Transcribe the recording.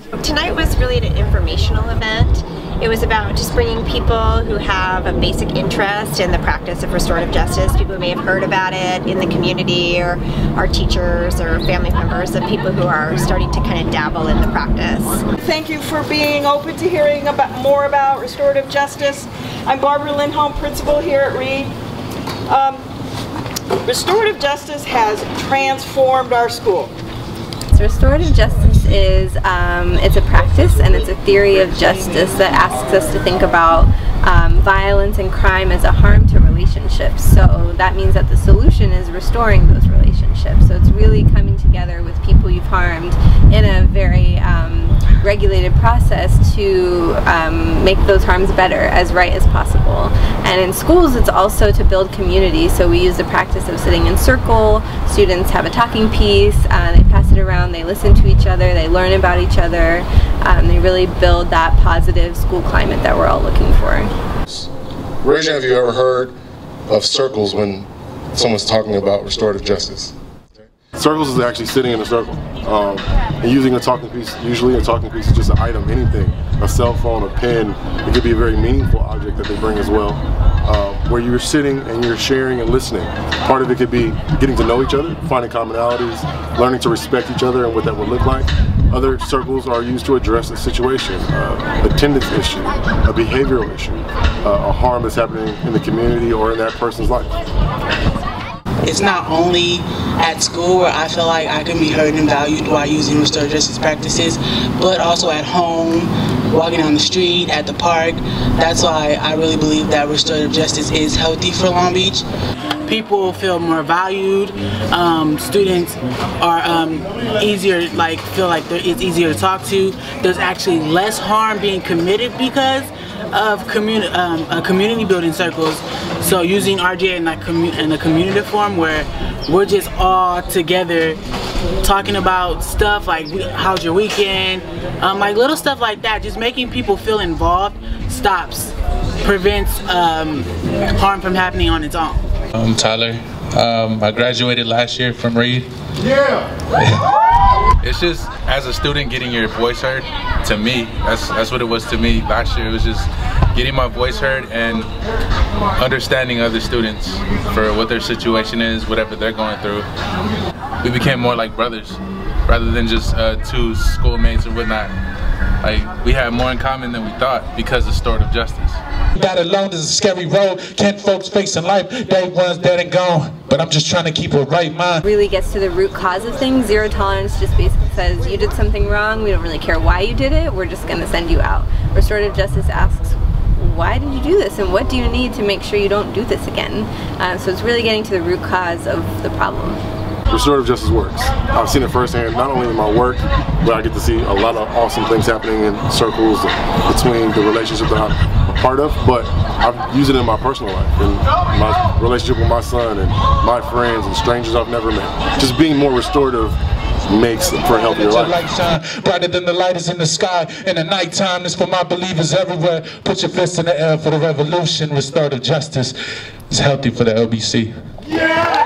Tonight was really an informational event. It was about just bringing people who have a basic interest in the practice of restorative justice, people who may have heard about it in the community, or our teachers or family members of people who are starting to kind of dabble in the practice. Thank you for being open to hearing more about restorative justice. I'm Barbara Lindholm, principal here at Reid. Restorative justice has transformed our school. So restorative justice is it's a practice and it's a theory of justice that asks us to think about violence and crime as a harm to relationships. So that means that the solution is restoring those relationships. So it's really coming together with people you've harmed in a very regulated process to make those harms better, as right as possible. And in schools it's also to build community, so we use the practice of sitting in circle, students have a talking piece, they pass it around, they listen to each other, they learn about each other, they really build that positive school climate that we're all looking for. Raise your hand if you ever heard of circles when someone's talking about restorative justice. Circles is actually sitting in a circle and using a talking piece. Usually a talking piece is just an item, anything, a cell phone, a pen. It could be a very meaningful object that they bring as well, where you're sitting and you're sharing and listening. Part of it could be getting to know each other, finding commonalities, learning to respect each other and what that would look like. Other circles are used to address a situation, attendance issue, a behavioral issue, a harm that's happening in the community or in that person's life. It's not only at school where I feel like I can be heard and valued while using restorative justice practices, but also at home, walking down the street, at the park. That's why I really believe that restorative justice is healthy for Long Beach. People feel more valued. Students are feel like it's easier to talk to. There's actually less harm being committed because of community building circles. So using RJ in a community form where we're just all together talking about stuff like how's your weekend, like little stuff like that, just making people feel involved prevents harm from happening on its own. I'm Tyler. I graduated last year from Reid. Yeah! It's just, as a student, getting your voice heard. To me, that's what it was to me last year. It was just getting my voice heard and understanding other students for what their situation is, whatever they're going through. We became more like brothers rather than just two schoolmates or whatnot. Like, we had more in common than we thought because of restorative justice. That alone is a scary road. Can't folks face in life, day one's dead and gone. But I'm just trying to keep a right mind. Really gets to the root cause of things. Zero tolerance just basically says you did something wrong, we don't really care why you did it, we're just going to send you out. Restorative justice asks, why did you do this and what do you need to make sure you don't do this again? So it's really getting to the root cause of the problem. Restorative justice works. I've seen it firsthand, not only in my work, but I get to see a lot of awesome things happening in circles between the relationship that I'm a part of, but I've used it in my personal life, in my relationship with my son and my friends and strangers I've never met. Just being more restorative makes for a healthier life. Light shine brighter than the light is in the sky. In the nighttime, it's for my believers everywhere. Put your fists in the air for the revolution. Restorative justice is healthy for the LBC. Yeah!